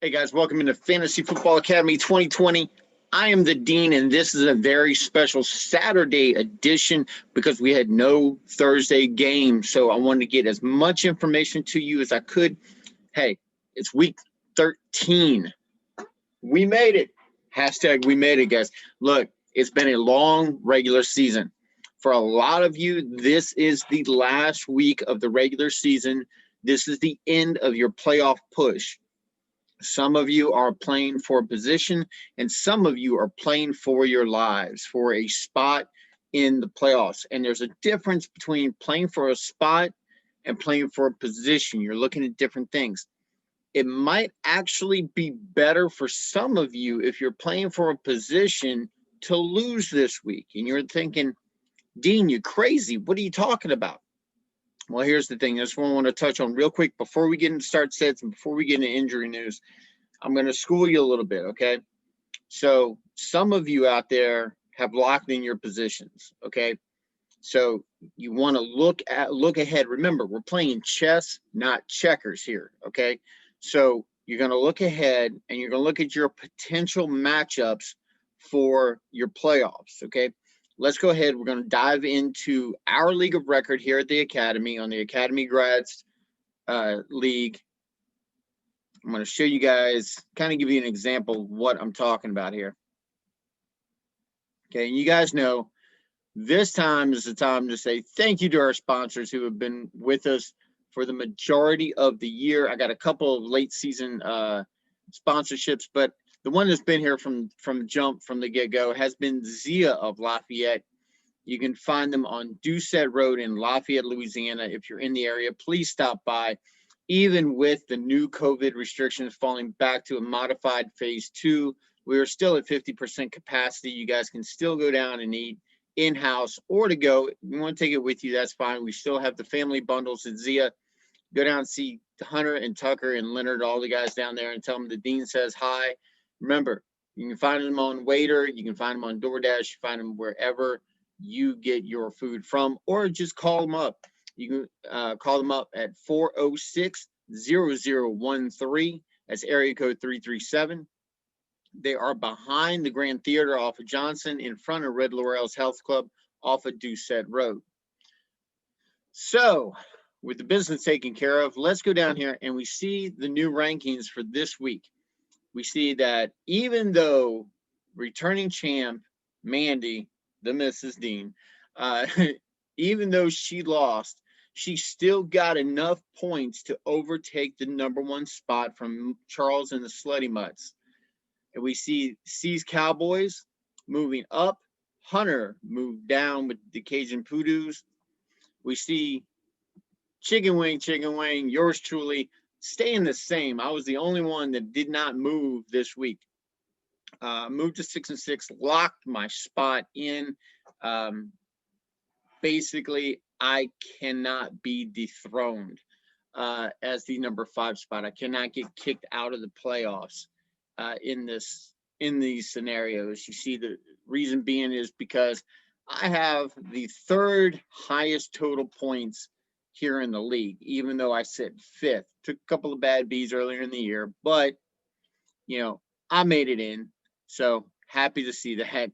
Hey guys, welcome into Fantasy Football Academy 2020. I am the Dean, and this is a very special Saturday edition because we had no Thursday game. So I wanted to get as much information to you as I could. Hey, it's week 13. We made it. Hashtag we made it, guys. Look, it's been a long regular season. For a lot of you, this is the last week of the regular season. This is the end of your playoff push. Some of you are playing for a position, and some of you are playing for your lives, for a spot in the playoffs. And there's a difference between playing for a spot and playing for a position. You're looking at different things. It might actually be better for some of you if you're playing for a position to lose this week. And you're thinking, Dean, you crazy. What are you talking about? Well, here's the thing. This one I want to touch on real quick before we get into start sets and before we get into injury news. I'm going to school you a little bit, okay? So some of you out there have locked in your positions, okay? So you want to look ahead. Remember, we're playing chess, not checkers here, okay? So you're going to look ahead and you're going to look at your potential matchups for your playoffs, okay? Let's go ahead. We're going to dive into our league of record here at the Academy on the Academy Grads League. I'm going to show you guys, kind of give you an example of what I'm talking about here. Okay, and you guys know this time is the time to say thank you to our sponsors who have been with us for the majority of the year. I got a couple of late season sponsorships, but the one that's been here from jump, from the get-go, has been Zia of Lafayette. You can find them on Doucette Road in Lafayette, Louisiana. If you're in the area, please stop by. Even with the new COVID restrictions falling back to a modified phase 2, we are still at 50% capacity. You guys can still go down and eat in-house or to go. If you want to take it with you, that's fine. We still have the family bundles at Zia. Go down and see Hunter and Tucker and Leonard, all the guys down there, and tell them the Dean says hi. Remember, you can find them on Waiter. You can find them on DoorDash. You find them wherever you get your food from, or just call them up. You can call them up at 406-0013. That's area code 337. They are behind the Grand Theater off of Johnson, in front of Red Laurel's Health Club off of Doucette Road. So, with the business taken care of, let's go down here and we see the new rankings for this week. We see that even though returning champ Mandy, the Mrs. Dean, even though she lost, she still got enough points to overtake the #1 spot from Charles and the Slutty Mutts. And we see C's Cowboys moving up. Hunter moved down with the Cajun Poodoos. We see Chicken Wing, yours truly, staying the same. I was the only one that did not move this week. Moved to 6-6, locked my spot in. Basically, I cannot be dethroned as the #5 spot. I cannot get kicked out of the playoffs in these scenarios. You see, the reason being is because I have the 3rd highest total points here in the league, even though I sit 5th. Took a couple of bad beats earlier in the year, but I made it in. So happy to see that.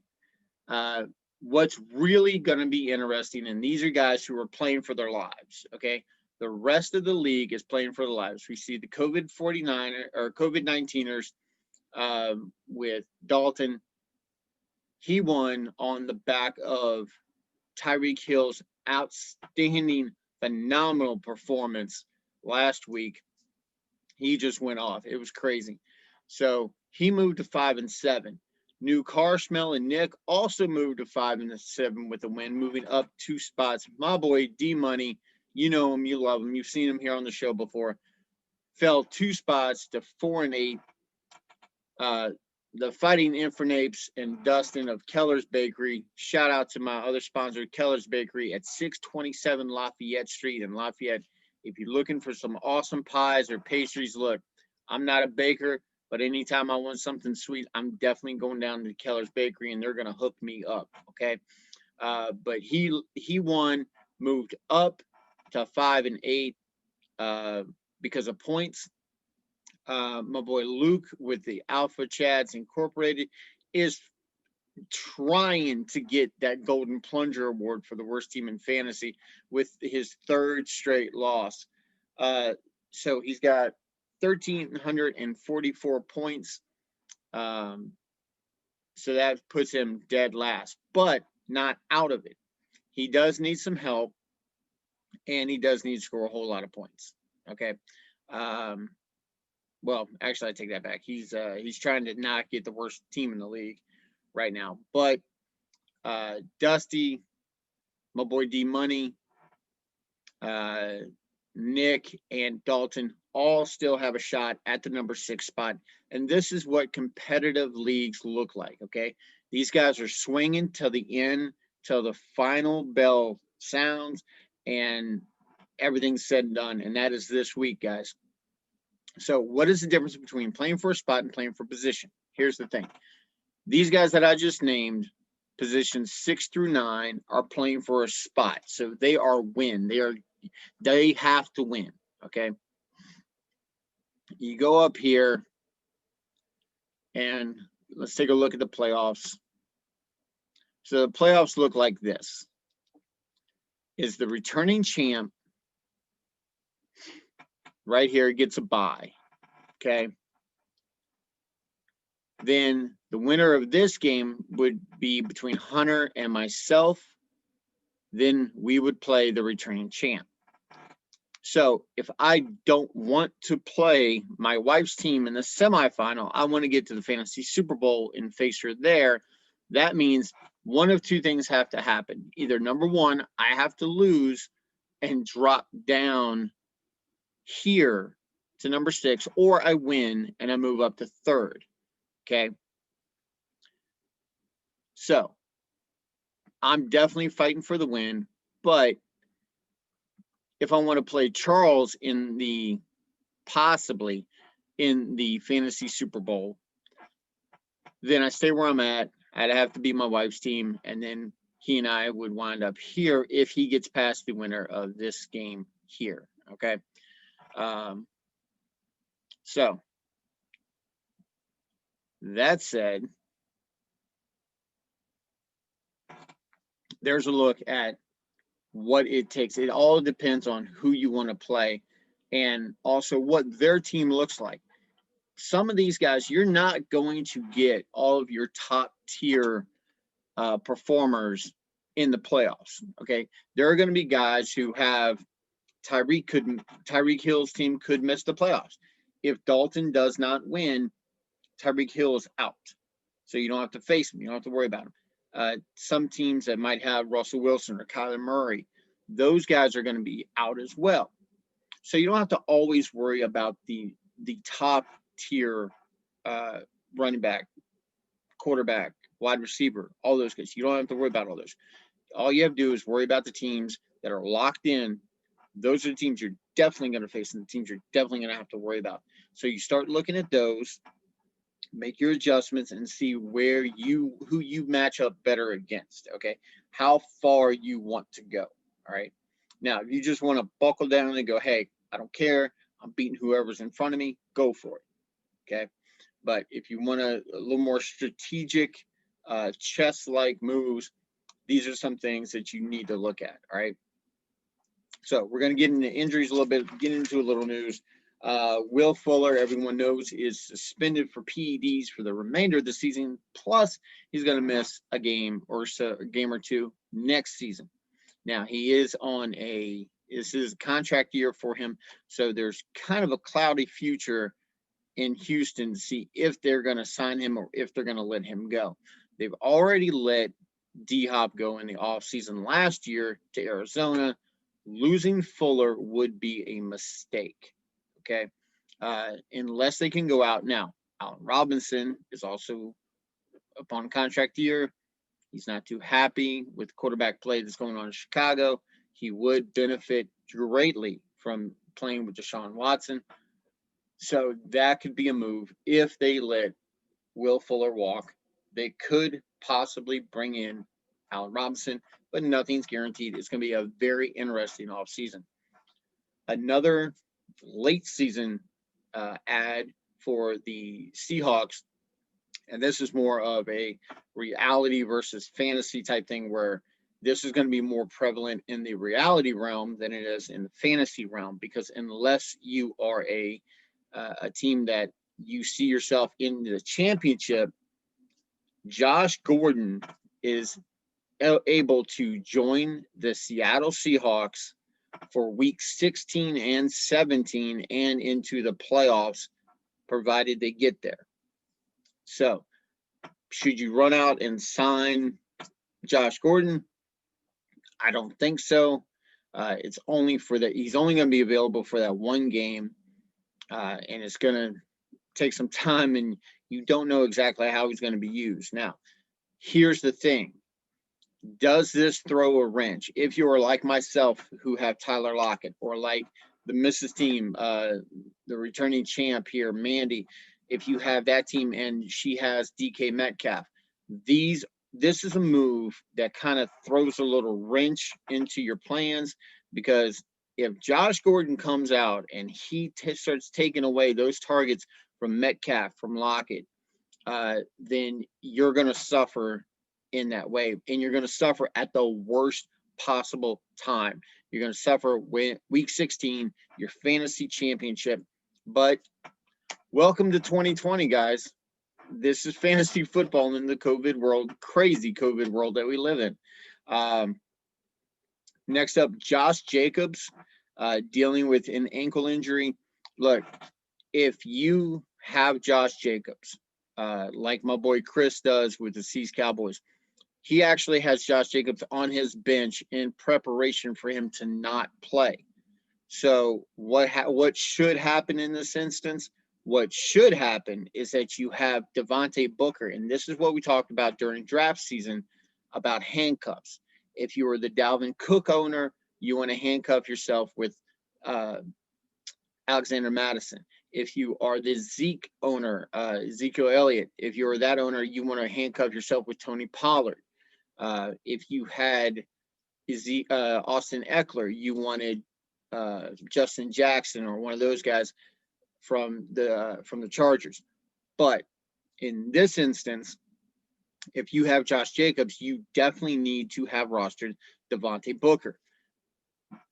What's really going to be interesting, and these are guys who are playing for their lives, okay? The rest of the league is playing for their lives. We see the COVID-19ers with Dalton. He won on the back of Tyreek Hill's outstanding, phenomenal performance last week. He just went off. It was crazy. So he moved to 5-7. New Carshmell and Nick also moved to 5-7 with a win, moving up 2 spots. My boy D-Money, you know him, you love him, you've seen him here on the show before, fell 2 spots to 4-8. The Fighting Infernapes and Dustin of Keller's Bakery. Shout out to my other sponsor, Keller's Bakery, at 627 Lafayette Street in Lafayette. If you're looking for some awesome pies or pastries, look, I'm not a baker, but anytime I want something sweet, I'm definitely going down to Keller's Bakery, and they're going to hook me up, okay? But he won, moved up to 5-8 because of points. My boy Luke with the Alpha Chads Incorporated is trying to get that Golden Plunger Award for the worst team in fantasy with his third straight loss. So he's got 1,344 points. So that puts him dead last, but not out of it. He does need some help, and he does need to score a whole lot of points. Okay. Well, actually, I take that back. He's trying to not get the worst team in the league right now. But Dusty, my boy D Money, Nick, and Dalton all still have a shot at the number 6 spot. And this is what competitive leagues look like, okay? These guys are swinging till the end, till the final bell sounds, and everything's said and done. And that is this week, guys. So what is the difference between playing for a spot and playing for position? Here's the thing. These guys that I just named, positions 6 through 9, are playing for a spot. So they are win. They have to win, okay? You go up here, and let's take a look at the playoffs. So the playoffs look like this. Is the returning champ right here gets a bye, okay? Then the winner of this game would be between Hunter and myself. Then we would play the returning champ. So if I don't want to play my wife's team in the semifinal, I want to get to the Fantasy Super Bowl and face her there. That means one of two things have to happen. Either number one, I have to lose and drop down here to number 6, or I win and I move up to 3rd. Okay. So I'm definitely fighting for the win, but if I want to play Charles possibly in the Fantasy Super Bowl, then I stay where I'm at. I'd have to beat my wife's team, and then he and I would wind up here if he gets past the winner of this game here. Okay. So that said, there's a look at what it takes. It all depends on who you want to play and also what their team looks like. Some of these guys, you're not going to get all of your top tier performers in the playoffs. Okay. There are going to be guys who have Tyreek Hill's team could miss the playoffs. If Dalton does not win, Tyreek Hill is out. So you don't have to face him. You don't have to worry about him. Some teams that might have Russell Wilson or Kyler Murray, those guys are going to be out as well. So you don't have to always worry about the top tier running back, quarterback, wide receiver, all those guys. You don't have to worry about all those. All you have to do is worry about the teams that are locked in. Those are the teams you're definitely going to face, and the teams you're definitely going to have to worry about. So you start looking at those, make your adjustments, and see who you match up better against. Okay, how far you want to go. All right. Now, if you just want to buckle down and go, hey, I don't care, I'm beating whoever's in front of me, go for it. Okay. But if you want a little more strategic, chess-like moves, these are some things that you need to look at. All right. So we're going to get into injuries a little bit, get into a little news. Will Fuller, everyone knows, is suspended for PEDs for the remainder of the season. Plus, he's going to miss a game or two next season. Now, he is this is a contract year for him, so there's kind of a cloudy future in Houston to see if they're going to sign him or if they're going to let him go. They've already let D-Hop go in the offseason last year to Arizona. Losing Fuller would be a mistake, okay? Unless they can go out. Now, Allen Robinson is also upon contract year. He's not too happy with quarterback play that's going on in Chicago. He would benefit greatly from playing with Deshaun Watson. So that could be a move if they let Will Fuller walk. They could possibly bring in Allen Robinson, but nothing's guaranteed. It's going to be a very interesting offseason. Another late season ad for the Seahawks, and this is more of a reality versus fantasy type thing, where this is going to be more prevalent in the reality realm than it is in the fantasy realm, because unless you are a team that you see yourself in the championship, Josh Gordon is able to join the Seattle Seahawks for week 16 and 17 and into the playoffs, provided they get there. So, should you run out and sign Josh Gordon? I don't think so. It's only for that. He's only going to be available for that one game, and it's going to take some time, and you don't know exactly how he's going to be used. Now, here's the thing. Does this throw a wrench? If you are like myself, who have Tyler Lockett, or like the Mrs. team, the returning champ here, Mandy, if you have that team and she has DK Metcalf, this is a move that kind of throws a little wrench into your plans, because if Josh Gordon comes out and he starts taking away those targets from Metcalf, from Lockett, then you're going to suffer in that way, and you're going to suffer at the worst possible time. You're going to suffer when week 16, your fantasy championship. But welcome to 2020, guys. This is fantasy football in the COVID world, crazy COVID world that we live in. Next up, Josh Jacobs, dealing with an ankle injury. Look, if you have Josh Jacobs, like my boy Chris does with the Seas Cowboys, he actually has Josh Jacobs on his bench in preparation for him to not play. So what should happen in this instance? What should happen is that you have Devontae Booker, and this is what we talked about during draft season about handcuffs. If you are the Dalvin Cook owner, you want to handcuff yourself with Alexander Madison. If you are the Zeke owner, Ezekiel Elliott, if you are that owner, you want to handcuff yourself with Tony Pollard. If you had Austin Eckler, you wanted Justin Jackson or one of those guys from the Chargers. But in this instance, if you have Josh Jacobs, you definitely need to have rostered Devontae Booker.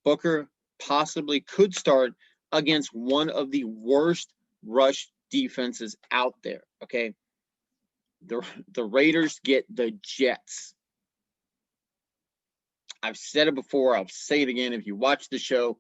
Booker possibly could start against one of the worst rush defenses out there. Okay, the Raiders get the Jets. I've said it before, I'll say it again. If you watch the show,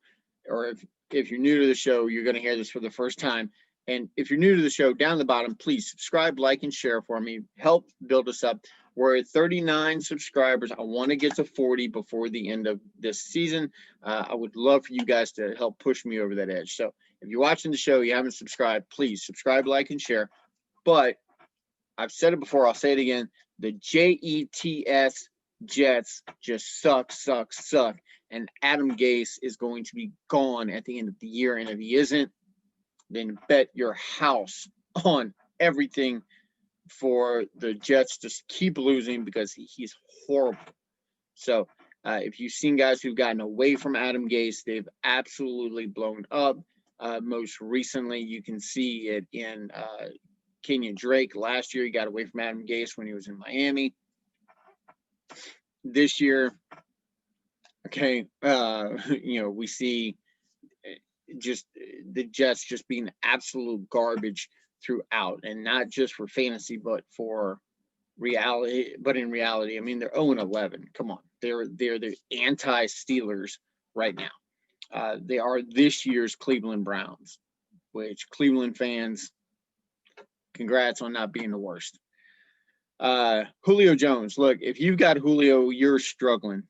or if you're new to the show, you're going to hear this for the first time. And if you're new to the show, down the bottom, please subscribe, like, and share for me. Help build us up. We're at 39 subscribers. I want to get to 40 before the end of this season. I would love for you guys to help push me over that edge. So if you're watching the show, you haven't subscribed, please subscribe, like, and share. But I've said it before, I'll say it again. The Jets just suck. And Adam Gase is going to be gone at the end of the year. And if he isn't, then bet your house on everything for the Jets to keep losing, because he's horrible. So if you've seen guys who've gotten away from Adam Gase, they've absolutely blown up. Most recently, you can see it in Kenyon Drake. Last year, he got away from Adam Gase when he was in Miami. This year, okay, we see just the Jets just being absolute garbage throughout, and not just for fantasy, but for reality. But in reality, I mean, they're 0-11. Come on, they're the anti-Steelers right now. They are this year's Cleveland Browns, which Cleveland fans, congrats on not being the worst. Julio Jones, look, if you've got Julio, you're struggling.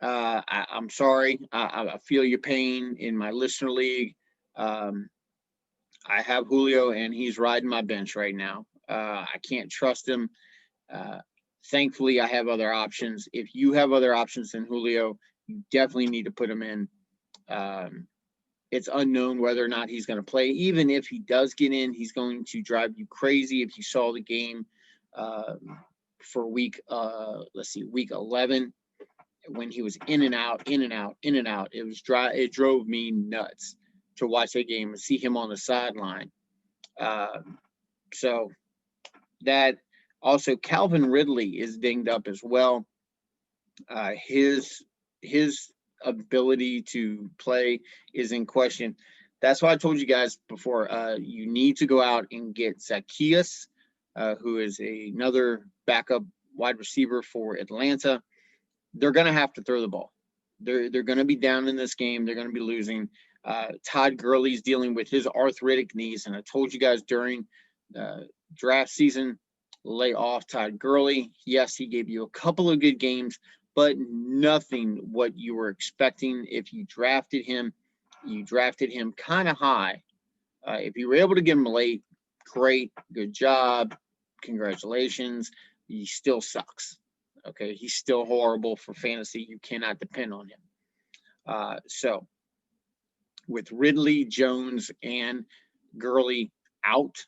I'm sorry. I feel your pain. In my listener league, I have Julio, and he's riding my bench right now. I can't trust him. Thankfully, I have other options. If you have other options than Julio, you definitely need to put him in. It's unknown whether or not he's going to play. Even if he does get in, he's going to drive you crazy. If you saw the game for week 11, when he was in and out, it drove me nuts to watch that game and see him on the sideline. So that also Calvin Ridley is dinged up as well. His ability to play is in question. That's why I told you guys before. You need to go out and get Zacchaeus, who is another backup wide receiver for Atlanta. They're going to have to throw the ball. They're going to be down in this game. They're going to be losing. Todd Gurley's dealing with his arthritic knees, and I told you guys during draft season, lay off Todd Gurley. Yes, he gave you a couple of good games, but nothing what you were expecting. If you drafted him kind of high. If you were able to get him late, great, good job, congratulations. He still sucks. Okay, he's still horrible for fantasy. You cannot depend on him. So with Ridley, Jones, and Gurley out,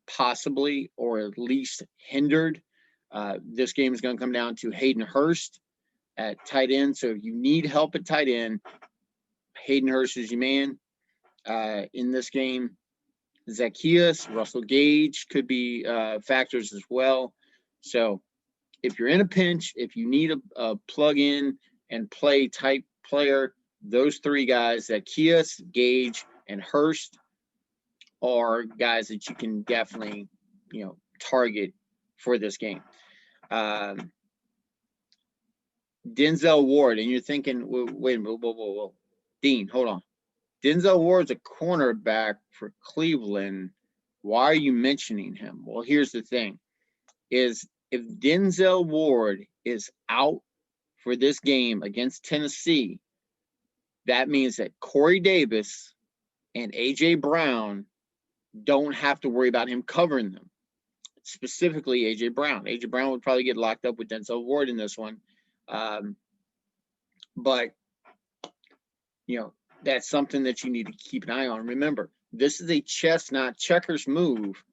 possibly, or at least hindered, this game is going to come down to Hayden Hurst at tight end. So if you need help at tight end, Hayden Hurst is your man. In this game, Zacchaeus, Russell Gage could be factors as well. So if you're in a pinch, if you need a plug-in and play type player, those three guys, Zacchaeus, Gage, and Hurst, are guys that you can definitely, target for this game. Denzel Ward, and you're thinking, wait a minute, whoa. Dean, hold on. Denzel Ward's a cornerback for Cleveland. Why are you mentioning him? Well, here's the thing, is if Denzel Ward is out for this game against Tennessee, that means that Corey Davis and A.J. Brown don't have to worry about him covering them. Specifically, A.J. Brown. A.J. Brown would probably get locked up with Denzel Ward in this one. But, that's something that you need to keep an eye on. Remember, this is a chess, not checkers move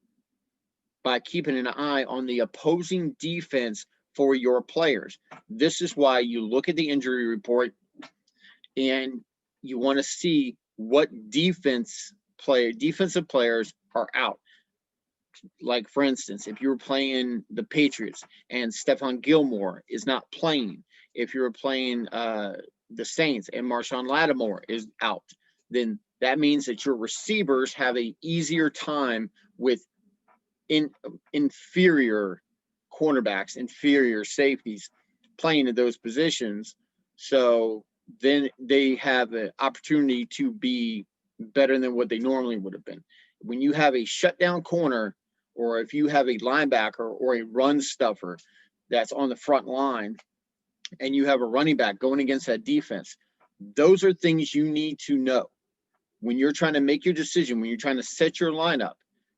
by keeping an eye on the opposing defense for your players. This is why you look at the injury report and you want to see what defensive players are out. Like, for instance, if you were playing the Patriots and Stephon Gilmore is not playing, if you were playing the Saints and Marshawn Lattimore is out, then that means that your receivers have an easier time with inferior cornerbacks, inferior safeties playing at those positions. So then they have an opportunity to be better than what they normally would have been. When you have a shutdown corner, or if you have a linebacker or a run stuffer that's on the front line, and you have a running back going against that defense, those are things you need to know. When you're trying to make your decision, when you're trying to set your lineup,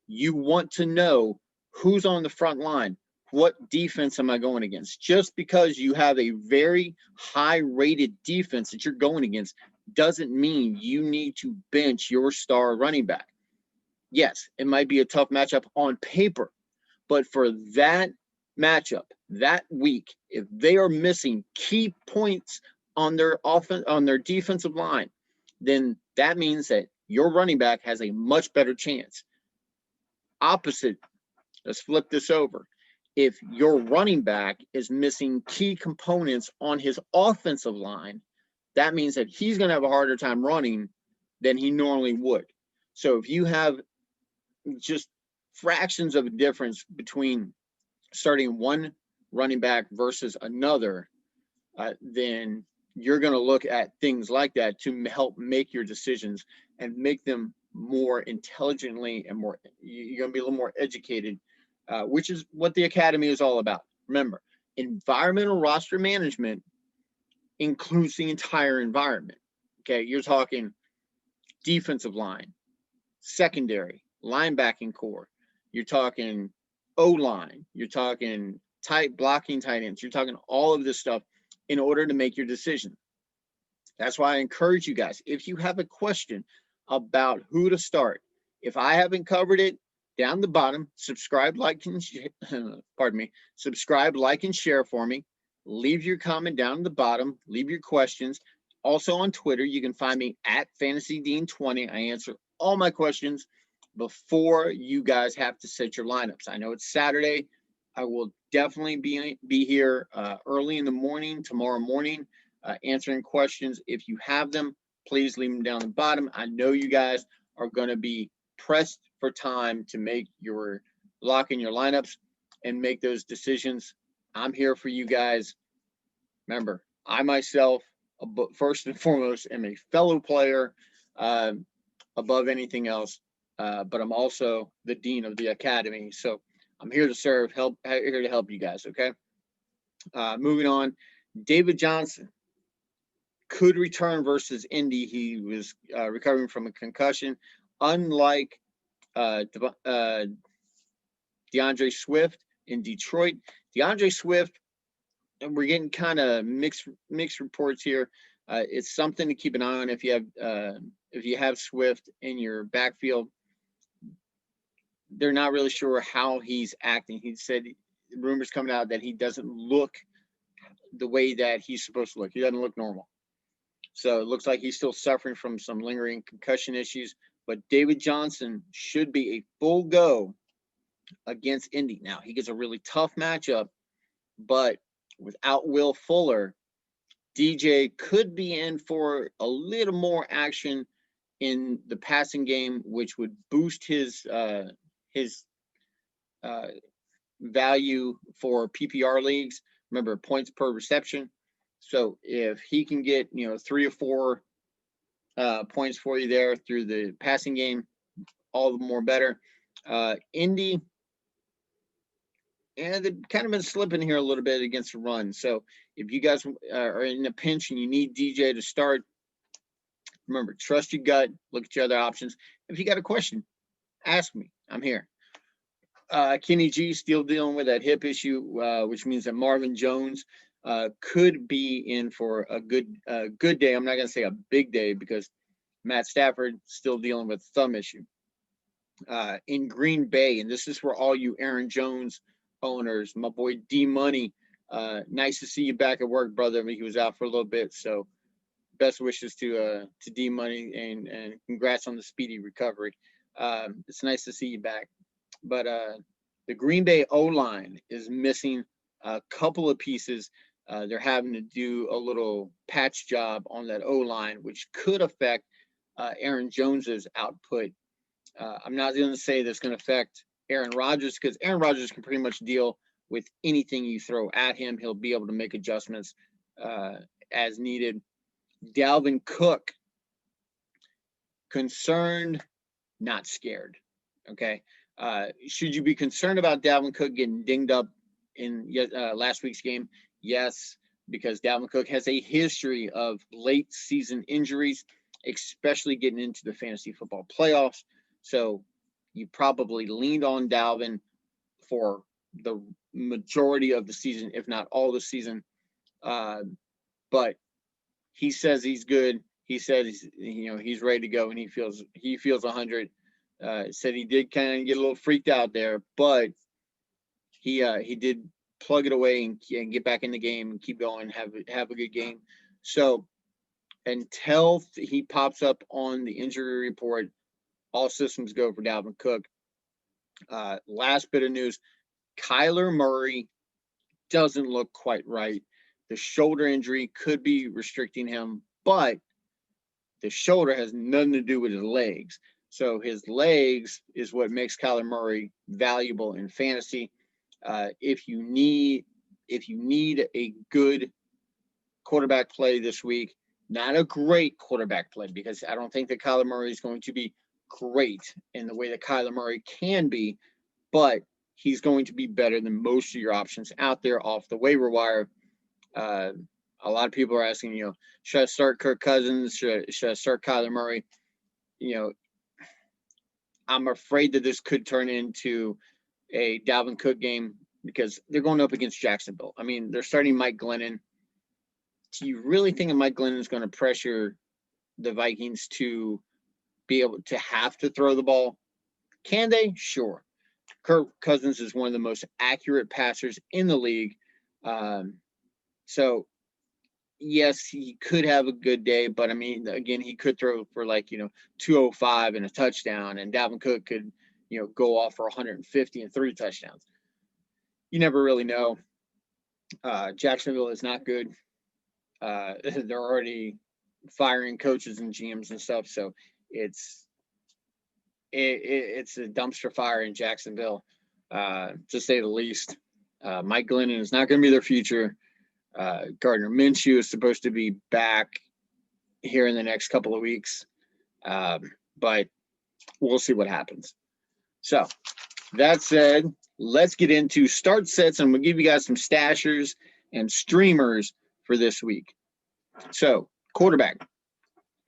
you want to know who's on the front line. What defense am I going against? Just because you have a very high-rated defense that you're going against doesn't mean you need to bench your star running back. Yes, it might be a tough matchup on paper, but for that matchup, that week, if they are missing key points on their defensive line, then that means that your running back has a much better chance. Opposite, let's flip this over. If your running back is missing key components on his offensive line, that means that he's going to have a harder time running than he normally would. So if you have just fractions of a difference between starting one running back versus another, then you're going to look at things like that to help make your decisions and make them more intelligently, and you're going to be a little more educated, which is what the academy is all about. Remember, environmental roster management includes the entire environment. Okay, you're talking defensive line, secondary, linebacking core. You're talking O-line. You're talking blocking tight ends. You're talking all of this stuff in order to make your decision. That's why I encourage you guys, if you have a question about who to start, if I haven't covered it, down the bottom, subscribe, like, and subscribe, like, and share for me. Leave your comment down at the bottom. Leave your questions. Also on Twitter, you can find me at FantasyDean20. I answer all my questions. before you guys have to set your lineups. I know it's Saturday. I will definitely be here early in the morning, tomorrow morning, answering questions. If you have them, please leave them down the bottom. I know you guys are going to be pressed for time to make your lock in your lineups and make those decisions. I'm here for you guys. Remember, I myself, first and foremost, am a fellow player above anything else, but I'm also the dean of the academy. So I'm here to serve, here to help you guys, okay? Moving on, David Johnson could return versus Indy. He was recovering from a concussion. Unlike Deandre Swift in Detroit, Deandre Swift, and we're getting kind of mixed reports here. It's something to keep an eye on if you have Swift in your backfield. They're not really sure how he's acting. He said rumors coming out that he doesn't look the way that he's supposed to look. He doesn't look normal. So it looks like he's still suffering from some lingering concussion issues. But David Johnson should be a full go against Indy. Now, he gets a really tough matchup, but without Will Fuller, DJ could be in for a little more action in the passing game, which would boost his value for PPR leagues. Remember, points per reception. So if he can get 3 or 4 points for you there through the passing game, all the more better. Indy, and they've kind of been slipping here a little bit against the run. So if you guys are in a pinch and you need DJ to start, remember, trust your gut, look at your other options. If you got a question, ask me. I'm here. Kenny G still dealing with that hip issue, which means that Marvin Jones could be in for a good day. I'm not going to say a big day because Matt Stafford still dealing with thumb issue. In Green Bay, and this is for all you Aaron Jones owners, my boy D Money. Nice to see you back at work, brother. I mean, he was out for a little bit, so best wishes to D Money and congrats on the speedy recovery. It's nice to see you back. But the Green Bay O-line is missing a couple of pieces. They're having to do a little patch job on that O-line, which could affect Aaron Jones's output. I'm not going to say that's going to affect Aaron Rodgers because Aaron Rodgers can pretty much deal with anything you throw at him. He'll be able to make adjustments as needed. Dalvin Cook, concerned, not scared. Okay. Should you be concerned about Dalvin Cook getting dinged up in last week's game? Yes, because Dalvin Cook has a history of late season injuries, especially getting into the fantasy football playoffs. So you probably leaned on Dalvin for the majority of the season, if not all the season. But he says he's good. He said he's ready to go, and he feels 100. Said he did kind of get a little freaked out there, but he did plug it away and get back in the game and keep going, have a good game. So until he pops up on the injury report, all systems go for Dalvin Cook. Last bit of news, Kyler Murray doesn't look quite right. The shoulder injury could be restricting him, but the shoulder has nothing to do with his legs. So his legs is what makes Kyler Murray valuable in fantasy. If you need a good quarterback play this week, not a great quarterback play, because I don't think that Kyler Murray is going to be great in the way that Kyler Murray can be, but he's going to be better than most of your options out there off the waiver wire. A lot of people are asking, should I start Kirk Cousins? Should I start Kyler Murray? I'm afraid that this could turn into a Dalvin Cook game because they're going up against Jacksonville. I mean, they're starting Mike Glennon. Do you really think that Mike Glennon is going to pressure the Vikings to be able to have to throw the ball? Can they? Sure. Kirk Cousins is one of the most accurate passers in the league. So, yes, he could have a good day, but I mean, again, he could throw for 205 and a touchdown, and Dalvin Cook could, go off for 150 and 3 touchdowns. You never really know. Jacksonville is not good. They're already firing coaches and GMs and stuff, so it's a dumpster fire in Jacksonville, to say the least. Mike Glennon is not going to be their future. Gardner Minshew is supposed to be back here in the next couple of weeks, but we'll see what happens. So that said, let's get into start sets, and we'll give you guys some stashers and streamers for this week. So quarterback,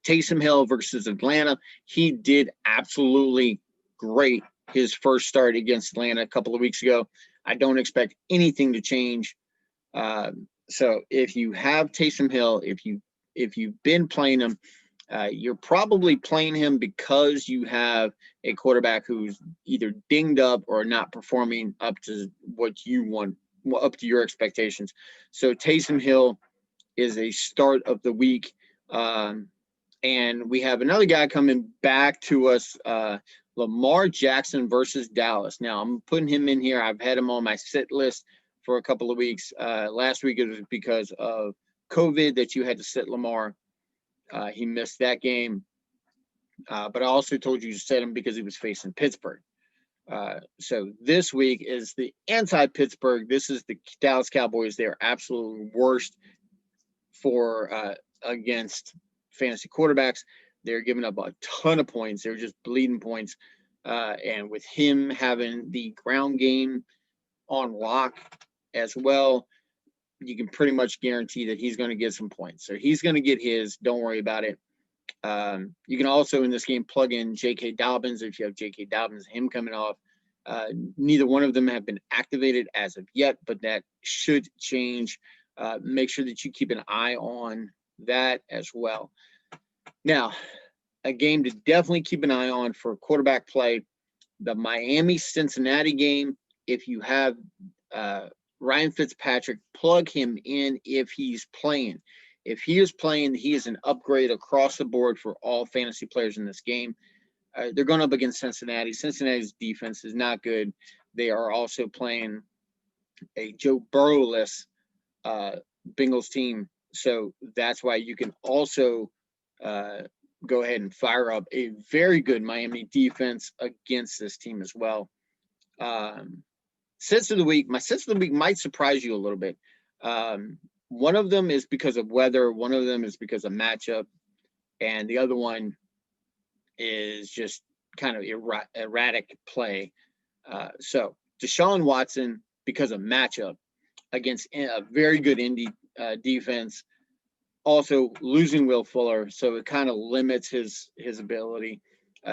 Taysom Hill versus Atlanta. He did absolutely great his first start against Atlanta a couple of weeks ago. I don't expect anything to change. So if you have Taysom Hill, if you've been playing him, you're probably playing him because you have a quarterback who's either dinged up or not performing up to what you want, up to your expectations. So Taysom Hill is a start of the week. And we have another guy coming back to us, Lamar Jackson versus Dallas. Now, I'm putting him in here. I've had him on my sit list for a couple of weeks. Last week it was because of COVID that you had to sit Lamar. He missed that game. But I also told you to sit him because he was facing Pittsburgh. So this week is the anti-Pittsburgh. This is the Dallas Cowboys. They're absolute worst for against fantasy quarterbacks. They're giving up a ton of points. They're just bleeding points. And with him having the ground game on lock as well, you can pretty much guarantee that he's going to get some points. So he's going to get his. Don't worry about it. You can also in this game plug in J.K. Dobbins if you have J.K. Dobbins, him coming off. Neither one of them have been activated as of yet, but that should change. Make sure that you keep an eye on that as well. Now, a game to definitely keep an eye on for quarterback play, the Miami-Cincinnati game. If you have Ryan Fitzpatrick, plug him in if he's playing. If he is playing, he is an upgrade across the board for all fantasy players in this game. They're going up against Cincinnati. Cincinnati's defense is not good. They are also playing a Joe Burrow-less Bengals team. So that's why you can also go ahead and fire up a very good Miami defense against this team as well. Sits of the week. My sits of the week might surprise you a little bit. One of them is because of weather. One of them is because of matchup. And the other one is just kind of erratic play. So Deshaun Watson, because of matchup against a very good Indy defense, also losing Will Fuller, so it kind of limits his ability.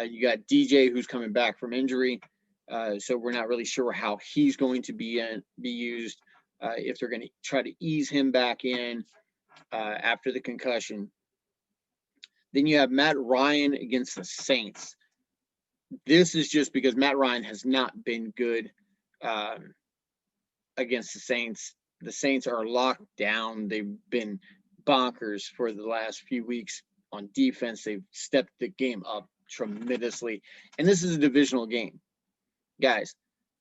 You got DJ who's coming back from injury, so we're not really sure how he's going to be used. If they're going to try to ease him back in after the concussion. Then you have Matt Ryan against the Saints. This is just because Matt Ryan has not been good against the Saints. The Saints are locked down. They've been bonkers for the last few weeks on defense. They've stepped the game up tremendously. And this is a divisional game. Guys,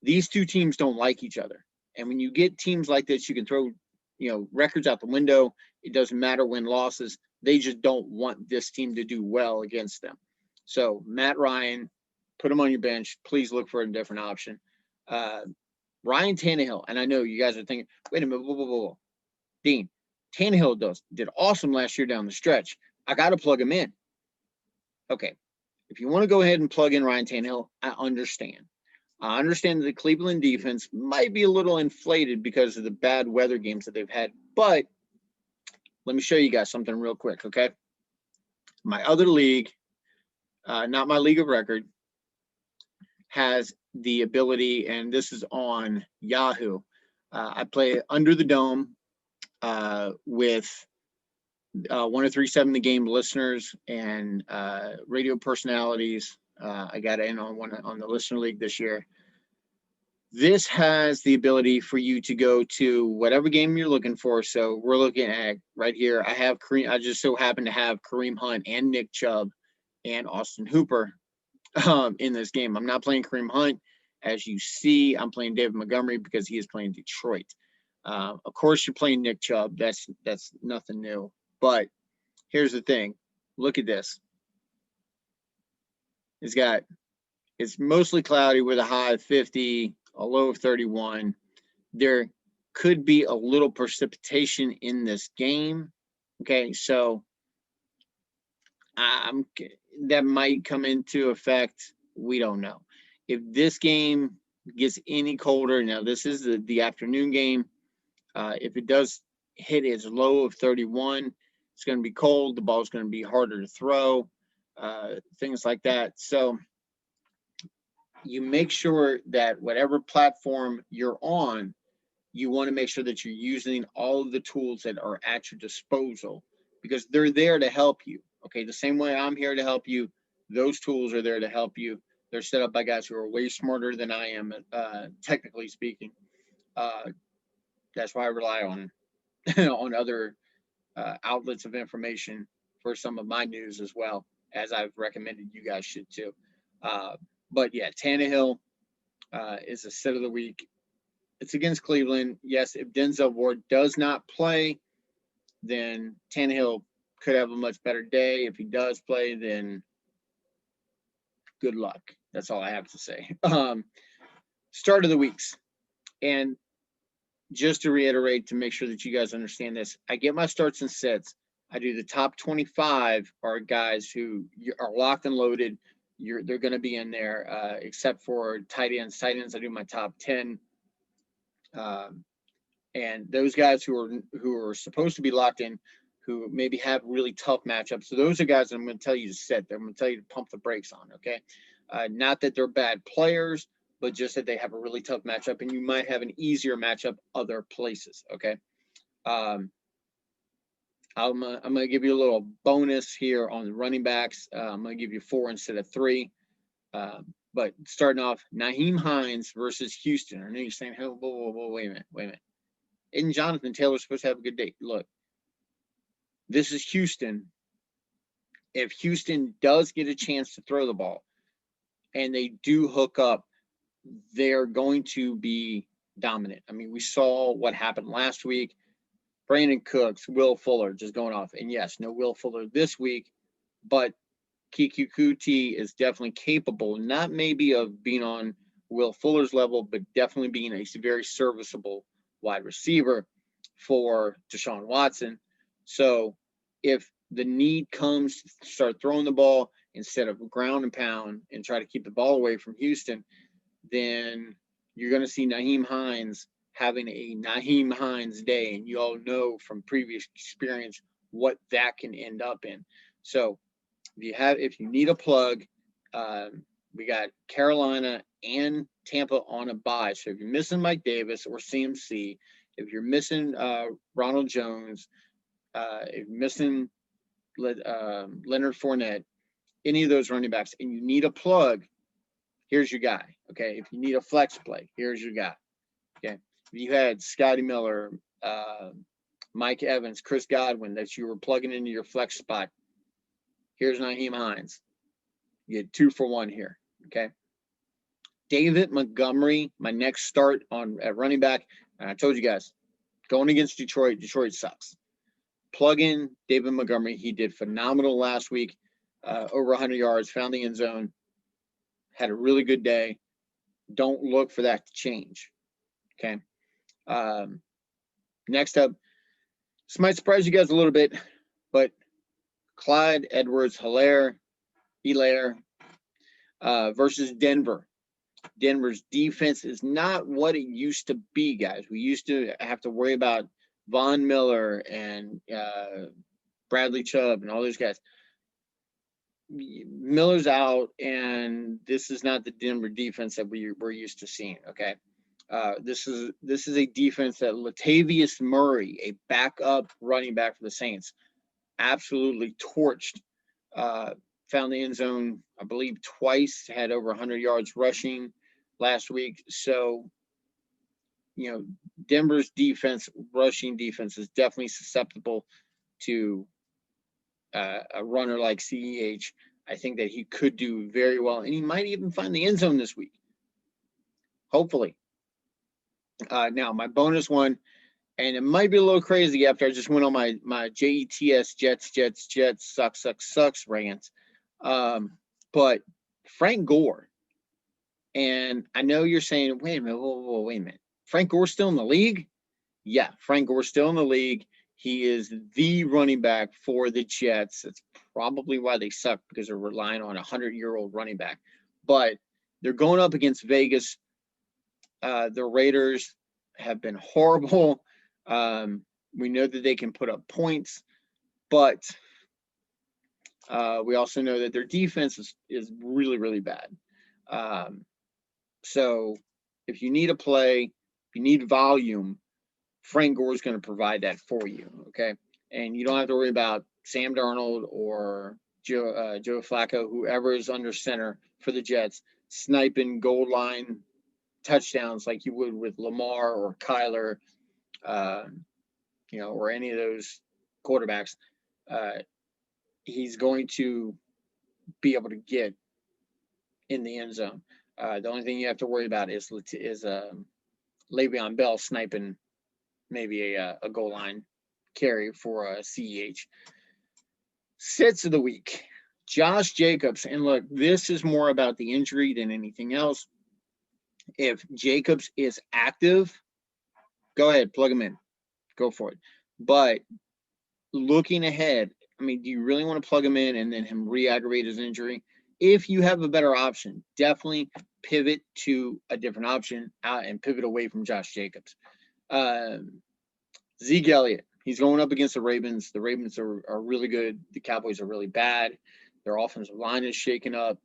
these two teams don't like each other. And when you get teams like this, you can throw, records out the window. It doesn't matter win losses. They just don't want this team to do well against them. So Matt Ryan, put him on your bench. Please look for a different option. Ryan Tannehill, and I know you guys are thinking, wait a minute, whoa. Dean, Tannehill did awesome last year down the stretch. I got to plug him in. Okay, if you want to go ahead and plug in Ryan Tannehill, I understand. I understand that the Cleveland defense might be a little inflated because of the bad weather games that they've had, but let me show you guys something real quick, okay? My other league, not my league of record, has the ability, and this is on Yahoo. I play Under the Dome with 1037 The Game listeners and radio personalities. I got in on the listener league this year. This has the ability for you to go to whatever game you're looking for. So we're looking at right here. I have Kareem. I just so happen to have Kareem Hunt and Nick Chubb and Austin Hooper in this game. I'm not playing Kareem Hunt. As you see, I'm playing David Montgomery because he is playing Detroit. Of course, you're playing Nick Chubb. That's nothing new. But here's the thing. Look at this. It's mostly cloudy with a high of 50, a low of 31. There could be a little precipitation in this game. Okay, so that might come into effect. We don't know. If this game gets any colder, now this is the afternoon game. If it does hit its low of 31, it's going to be cold. The ball's going to be harder to throw, things like that. So you make sure that whatever platform you're on, you want to make sure that you're using all of the tools that are at your disposal because they're there to help you. Okay, the same way I'm here to help you, those tools are there to help you. They're set up by guys who are way smarter than I am, technically speaking. That's why I rely on on other outlets of information for some of my news as well, as I've recommended you guys should too. But yeah, Tannehill is a sit of the week. It's against Cleveland. Yes, if Denzel Ward does not play, then Tannehill could have a much better day. If he does play, then good luck. That's all I have to say. Start of the weeks. And just to reiterate, to make sure that you guys understand this, I get my starts and sets. I do the top 25 are guys who are locked and loaded. They're going to be in there, except for tight ends. Tight ends, I do my top 10. And those guys who are supposed to be locked in, who maybe have really tough matchups. So those are guys that I'm going to tell you to set. I'm going to tell you to pump the brakes on. Okay, not that they're bad players, but just that they have a really tough matchup, and you might have an easier matchup other places. Okay, I'm gonna give you a little bonus here on the running backs. I'm gonna give you 4 instead of 3. But starting off, Nahim Heinz versus Houston. I know you're saying, "Oh, whoa, wait a minute." Isn't Jonathan Taylor supposed to have a good day? Look, this is Houston. If Houston does get a chance to throw the ball and they do hook up, they're going to be dominant. I mean, we saw what happened last week. Brandon Cooks, Will Fuller just going off. And yes, no Will Fuller this week, but Kiki Kuti is definitely capable, not maybe of being on Will Fuller's level, but definitely being a very serviceable wide receiver for Deshaun Watson. So if the need comes to start throwing the ball instead of ground and pound and try to keep the ball away from Houston, then you're going to see Nahim Heinz having a Nahim Heinz day. And you all know from previous experience what that can end up in. So if you need a plug, we got Carolina and Tampa on a bye. So if you're missing Mike Davis or CMC, if you're missing Ronald Jones, if you're missing Leonard Fournette, any of those running backs, and you need a plug, here's your guy. Okay, if you need a flex play, here's your guy. Okay, if you had Scotty Miller, Mike Evans, Chris Godwin that you were plugging into your flex spot, here's Nahim Heinz. You get 2 for 1 here. Okay. David Montgomery, my next start at running back. And I told you guys, going against Detroit, Detroit sucks. Plug in David Montgomery. He did phenomenal last week. Over 100 yards, found the end zone. Had a really good day. Don't look for that to change. Okay. Next up, this might surprise you guys a little bit, but Clyde Edwards-Helaire versus Denver. Denver's defense is not what it used to be, guys. We used to have to worry about Von Miller and Bradley Chubb and all those guys. Miller's out, and this is not the Denver defense that we're used to seeing. Okay, this is a defense that Latavius Murray, a backup running back for the Saints, absolutely torched. Found the end zone, I believe, twice. Had over 100 yards rushing last week. So Denver's defense, rushing defense, is definitely susceptible to a runner like CEH. I think that he could do very well, and he might even find the end zone this week. Hopefully. Now, my bonus one, and it might be a little crazy after I just went on my JETS Jets sucks rant. But Frank Gore, and I know you're saying, wait a minute, wait a minute. Frank Gore's still in the league? Yeah, Frank Gore's still in the league. He is the running back for the Jets. That's probably why they suck, because they're relying on a 100-year-old running back. But they're going up against Vegas. The Raiders have been horrible. We know that they can put up points, but we also know that their defense is really, really bad. So if you need a play, if you need volume, Frank Gore is going to provide that for you, okay? And you don't have to worry about Sam Darnold or Joe Flacco, whoever is under center for the Jets, sniping goal line touchdowns like you would with Lamar or Kyler, or any of those quarterbacks. He's going to be able to get in the end zone. The only thing you have to worry about is Le'Veon Bell sniping maybe a goal line carry for a CEH. Sits of the week, Josh Jacobs. And look, this is more about the injury than anything else. If Jacobs is active, go ahead, plug him in. Go for it. But looking ahead, do you really want to plug him in and then him re-aggravate his injury? If you have a better option, definitely pivot to a different option and pivot away from Josh Jacobs. Zeke Elliott, he's going up against the Ravens. The Ravens are really good. The Cowboys are really bad. Their offensive line is shaken up.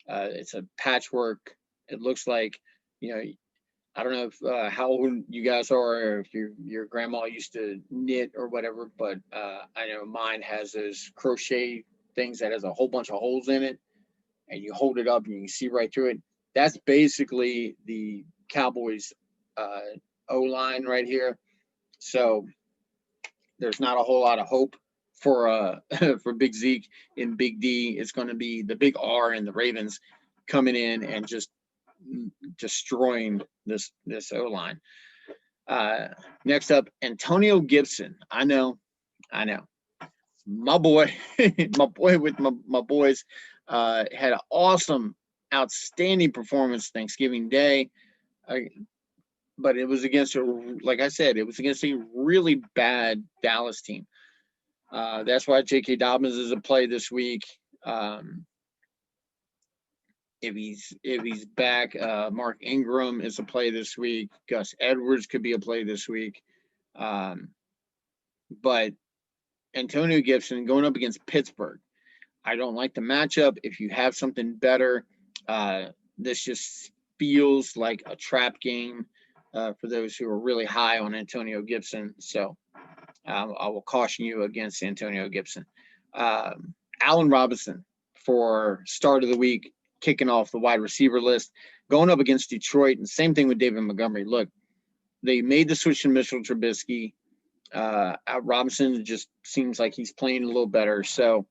It's a patchwork. It looks like, I don't know if how old you guys are, or if your grandma used to knit or whatever, but I know mine has those crochet things that has a whole bunch of holes in it, and you hold it up and you can see right through it. That's basically the Cowboys O-line right here. So there's not a whole lot of hope for for Big Zeke and Big D. It's going to be the Big R and the Ravens coming in and just destroying this O-line. Next up, Antonio Gibson. I know. My boy, with my boys had an awesome, outstanding performance Thanksgiving Day. But it was against like I said, it was against a really bad Dallas team. That's why J.K. Dobbins is a play this week. If he's back, Mark Ingram is a play this week. Gus Edwards could be a play this week. But Antonio Gibson going up against Pittsburgh, I don't like the matchup. If you have something better, this just feels like a trap game for those who are really high on Antonio Gibson. So I will caution you against Antonio Gibson. Allen Robinson for start of the week, kicking off the wide receiver list, going up against Detroit, and same thing with David Montgomery. Look, they made the switch to Mitchell Trubisky. Robinson just seems like he's playing a little better. So,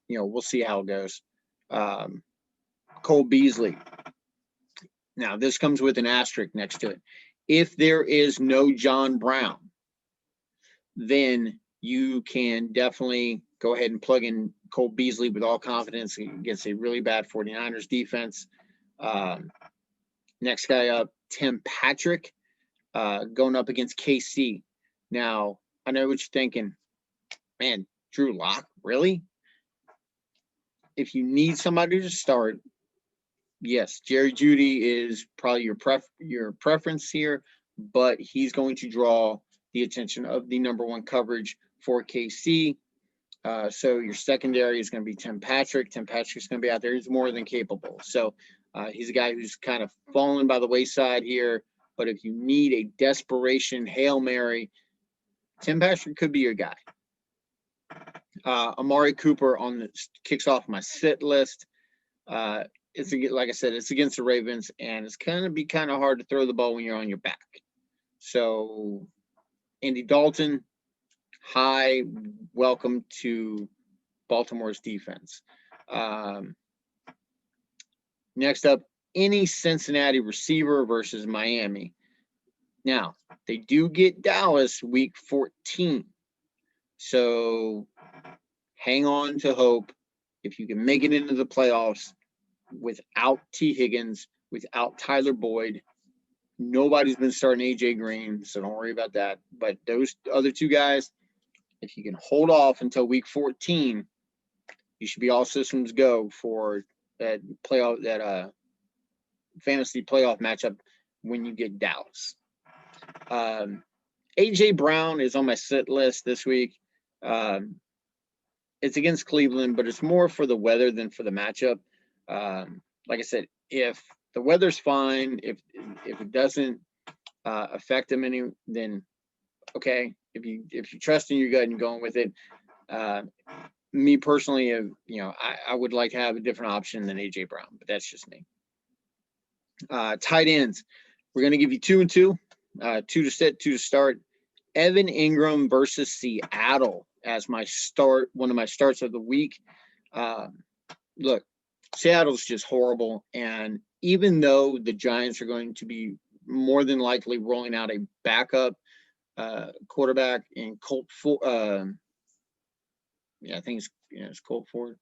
we'll see how it goes. Cole Beasley. Now, this comes with an asterisk next to it. If there is no John Brown, then you can definitely go ahead and plug in Cole Beasley with all confidence against a really bad 49ers defense. Next guy up, Tim Patrick, going up against KC. Now, I know what you're thinking. Man, Drew Lock, really? If you need somebody to start, yes, Jerry Jeudy is probably your preference here, but he's going to draw the attention of the number one coverage for KC. So your secondary is going to be Tim Patrick. Tim Patrick's going to be out there. He's more than capable. So he's a guy who's kind of fallen by the wayside here. But if you need a desperation Hail Mary, Tim Patrick could be your guy. Amari Cooper kicks off my sit list. Like I said, it's against the Ravens, and it's going to be kind of hard to throw the ball when you're on your back. So Andy Dalton, hi, welcome to Baltimore's defense. Next up, any Cincinnati receiver versus Miami. Now, they do get Dallas week 14. So hang on to hope if you can make it into the playoffs without T. Higgins, without Tyler Boyd. Nobody's been starting A.J. Green, so don't worry about that. But those other two guys, if you can hold off until week 14, you should be all systems go for that fantasy playoff matchup when you get Dallas. A.J. Brown is on my sit list this week. It's against Cleveland, but it's more for the weather than for the matchup. Like I said, if the weather's fine, if it doesn't affect him any, then okay. If you trust in your gut and you're going with it, me personally, I would like to have a different option than A.J. Brown, but that's just me. Tight ends, we're going to give you 2 and 2, 2 to sit, 2 to start. Evan Ingram versus Seattle as my start, one of my starts of the week. Look, Seattle's just horrible, and even though the Giants are going to be more than likely rolling out a backup quarterback in Colt Ford, I think it's Colt Ford.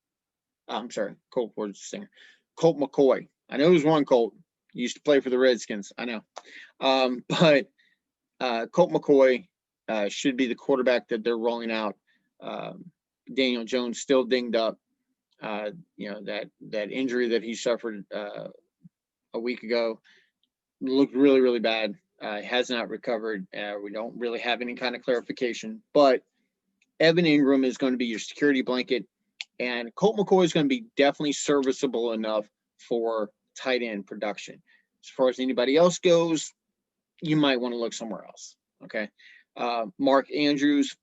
I'm sorry, Colt Ford's the singer. Colt McCoy. I know there's one Colt. He used to play for the Redskins. I know. But Colt McCoy should be the quarterback that they're rolling out. Daniel Jones still dinged up. That injury that he suffered a week ago looked really, really bad. Has not recovered. We don't really have any kind of clarification. But Evan Ingram is going to be your security blanket. And Colt McCoy is going to be definitely serviceable enough for tight end production. As far as anybody else goes, you might want to look somewhere else. Okay. Mark Andrews.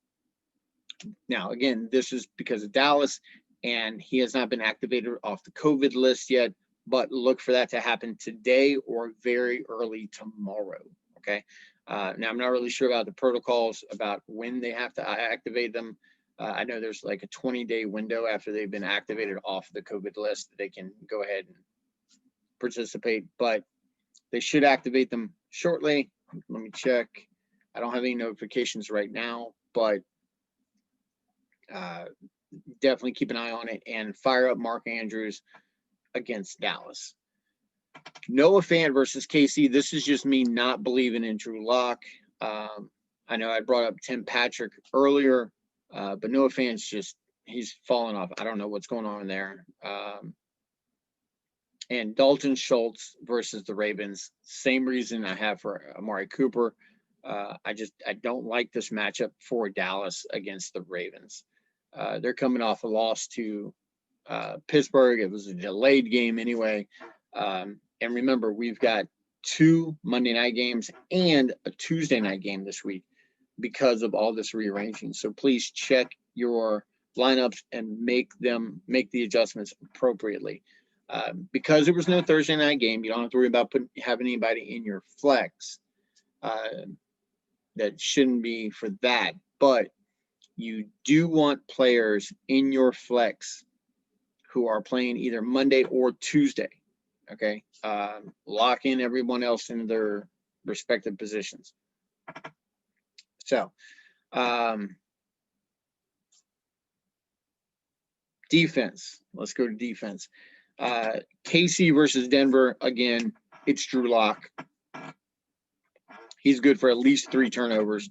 Now, again, this is because of Dallas, and he has not been activated off the COVID list yet, but look for that to happen today or very early tomorrow. Okay. Now, I'm not really sure about the protocols about when they have to activate them. I know there's like a 20-day window after they've been activated off the COVID list that they can go ahead and participate, but they should activate them shortly. Let me check. I don't have any notifications right now, but definitely keep an eye on it and fire up Mark Andrews against Dallas. Noah Fant versus KC. This is just me not believing in Drew Lock. I know I brought up Tim Patrick earlier, but Noah Fant's he's fallen off. I don't know what's going on there. And Dalton Schultz versus the Ravens. Same reason I have for Amari Cooper. I don't like this matchup for Dallas against the Ravens. They're coming off a loss to Pittsburgh. It was a delayed game anyway. And remember, we've got 2 Monday night games and a Tuesday night game this week because of all this rearranging. So please check your lineups and make the adjustments appropriately. Because there was no Thursday night game, you don't have to worry about having anybody in your flex. That shouldn't be for that. But you do want players in your flex who are playing either Monday or Tuesday. Okay. Lock in everyone else in their respective positions. So, defense. Let's go to defense. KC versus Denver. Again, it's Drew Lock. He's good for at least 3 turnovers.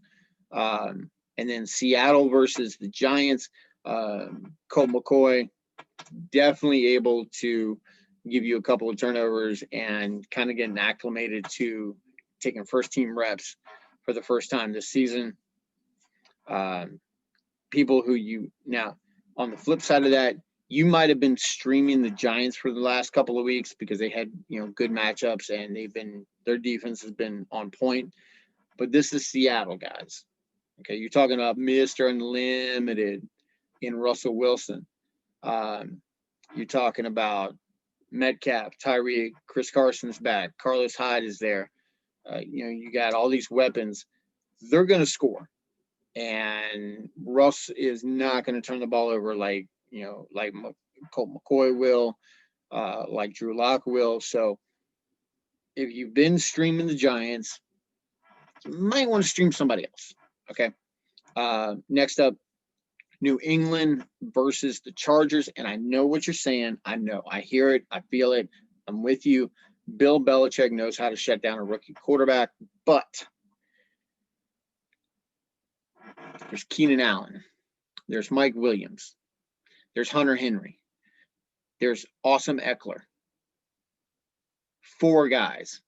And then Seattle versus the Giants. Colt McCoy, definitely able to give you a couple of turnovers and kind of getting acclimated to taking first-team reps for the first time this season. People who now, on the flip side of that, you might have been streaming the Giants for the last couple of weeks because they had, good matchups and their defense has been on point. But this is Seattle, guys. Okay, you're talking about Mr. Unlimited in Russell Wilson. You're talking about Metcalf, Tyreek, Chris Carson's back, Carlos Hyde is there. You got all these weapons. They're going to score. And Russ is not going to turn the ball over like Colt McCoy will, like Drew Lock will. So if you've been streaming the Giants, you might want to stream somebody else. Okay. Next up, New England versus the Chargers. And I know what you're saying. I know. I hear it. I feel it. I'm with you. Bill Belichick knows how to shut down a rookie quarterback, but there's Keenan Allen. There's Mike Williams. There's Hunter Henry. There's Awesome Eckler. 4 guys.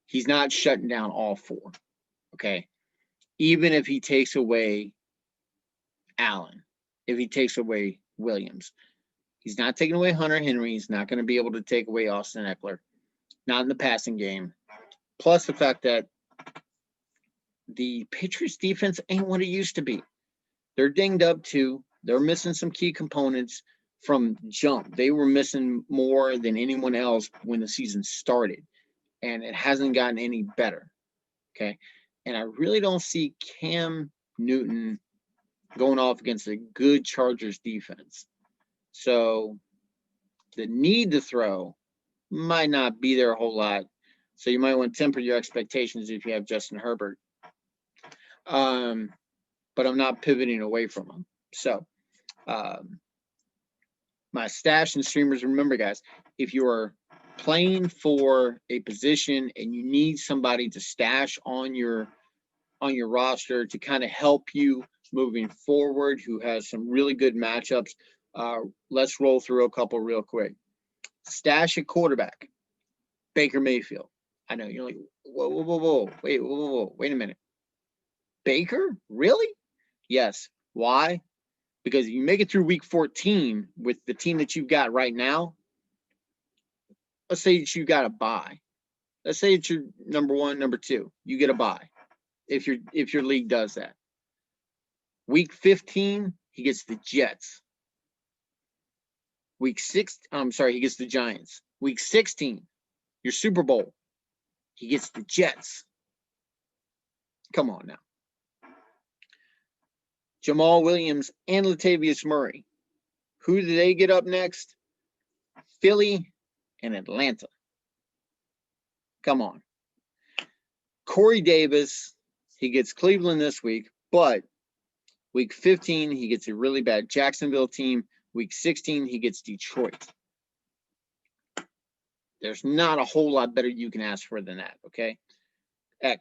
He's not shutting down all 4. Okay. Even if he takes away Allen, if he takes away Williams, he's not taking away Hunter Henry. He's not going to be able to take away Austin Eckler. Not in the passing game. Plus the fact that the Patriots defense ain't what it used to be. They're dinged up too. They're missing some key components from jump. They were missing more than anyone else when the season started. And it hasn't gotten any better. Okay. And I really don't see Cam Newton going off against a good Chargers defense. So the need to throw might not be there a whole lot. So you might want to temper your expectations if you have Justin Herbert. But I'm not pivoting away from him. So my stash and streamers, remember, guys, if you are playing for a position and you need somebody to stash on your roster to kind of help you moving forward, who has some really good matchups, let's roll through a couple real quick. Stash at quarterback, Baker Mayfield. I know you're like, whoa, wait a minute. Baker? Really? Yes. Why? Because if you make it through week 14 with the team that you've got right now, let's say that you got a bye. Let's say it's your number 1, number 2. You get a bye. If your league does that. Week 15, he gets the Jets. He gets the Giants. Week 16, your Super Bowl, he gets the Jets. Come on now. Jamal Williams and Latavius Murray. Who do they get up next? Philly and Atlanta. Come on. Corey Davis, he gets Cleveland this week, but week 15, he gets a really bad Jacksonville team. Week 16, he gets Detroit. There's not a whole lot better you can ask for than that, okay? At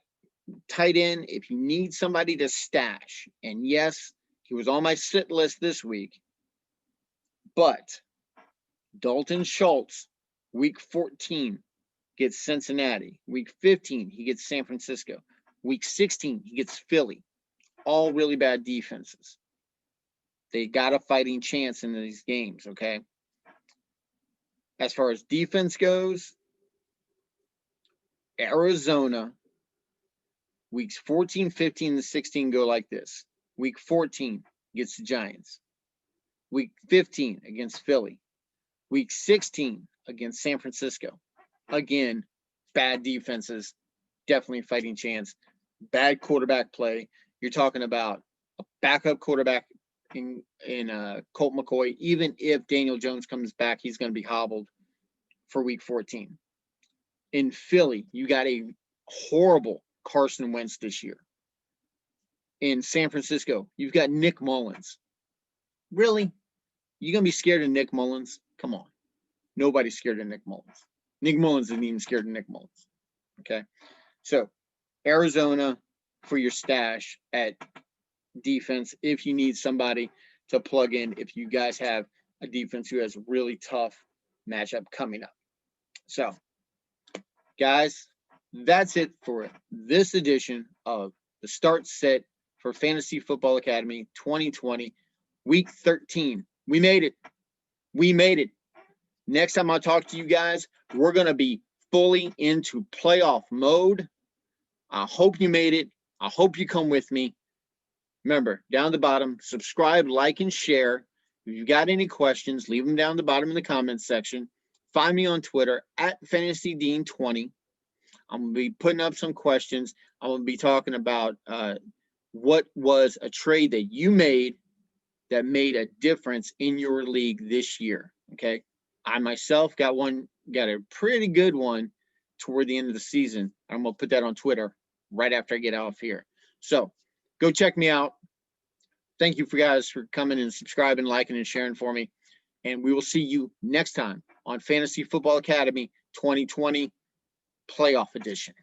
tight end, if you need somebody to stash, and yes, he was on my sit list this week, but Dalton Schultz, week 14, gets Cincinnati. Week 15, he gets San Francisco. Week 16, he gets Philly. All really bad defenses. They got a fighting chance in these games, okay? As far as defense goes, Arizona, weeks 14, 15, and 16 go like this. Week 14 gets the Giants. Week 15 against Philly. Week 16 against San Francisco. Again, bad defenses, definitely fighting chance. Bad quarterback play. You're talking about a backup quarterback in Colt McCoy. Even if Daniel Jones comes back, he's going to be hobbled for week 14. In Philly, you got a horrible Carson Wentz this year. In San Francisco, you've got Nick Mullins. Really? You going to be scared of Nick Mullins? Come on. Nobody's scared of Nick Mullins. Nick Mullins isn't even scared of Nick Mullins. Okay? So, Arizona for your stash at defense if you need somebody to plug in, if you guys have a defense who has a really tough matchup coming up. So, guys, that's it for this edition of the Start Set for Fantasy Football Academy 2020, Week 13. We made it. We made it. Next time I talk to you guys, we're going to be fully into playoff mode. I hope you made it. I hope you come with me. Remember, down the bottom, subscribe, like, and share. If you've got any questions, leave them down the bottom in the comments section. Find me on Twitter at FantasyDean20. I'm going to be putting up some questions. I'm going to be talking about what was a trade that you made that made a difference in your league this year. Okay. I myself got a pretty good one toward the end of the season. I'm going to put that on Twitter right after I get off here. So go check me out. Thank you for guys for coming and subscribing, liking, and sharing for me. And we will see you next time on Fantasy Football Academy 2020 Playoff Edition.